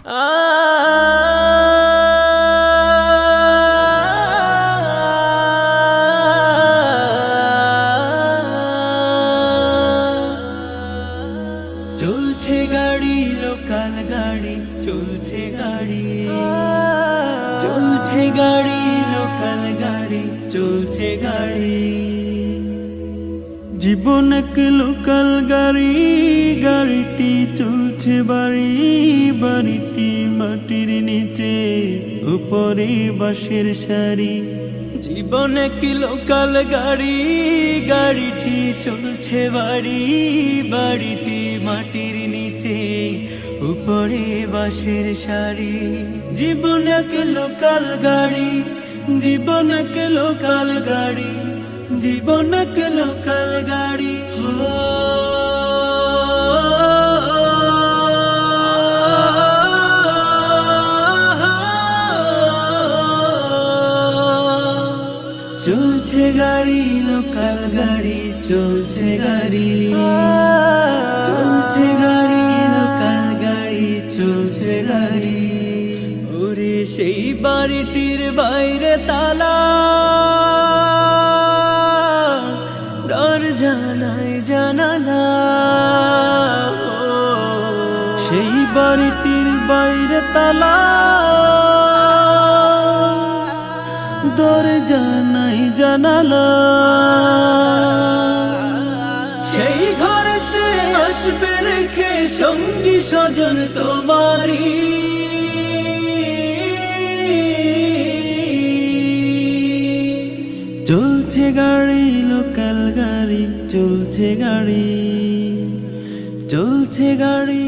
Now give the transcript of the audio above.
চলছে গাড়ি, লোকাল গাড়ি, চলছে গাড়ি, চলছে গাড়ি, লোকাল গাড়ি, চলছে গাড়ি। জীবন এক লোকাল গাড়ি, গাড়িটি চলছে বাড়ি, বাড়িটি মাটির নিচে, উপরে বাঁশের সারি। জীবন এক লোকাল গাড়ি, গাড়িটি চলছে বাড়ি, বাড়িটি মাটির নিচে, উপরে বাঁশের সারি। জীবন এক লোকাল গাড়ি, জীবন এক লোকাল গাড়ি, জীবন এক লোকাল গাড়ি। চলছে গাড়ি, লোকাল গাড়ি, চলছে গাড়ি, চলছে গাড়ি, লোকাল গাড়ি, চলছে গাড়ি। ওরে সেই বাড়িটির বাইরে তালা, দরজা নাই জানালা। সেই বাড়িটির বাইরে তালা, দরজা নাই জানালা। সেই ঘরেতে আসবে রেখে সঙ্গী স্বজন তোমারি। চলছে গাড়ি, লোকাল গাড়ি, চলছে গাড়ি, চলছে গাড়ি।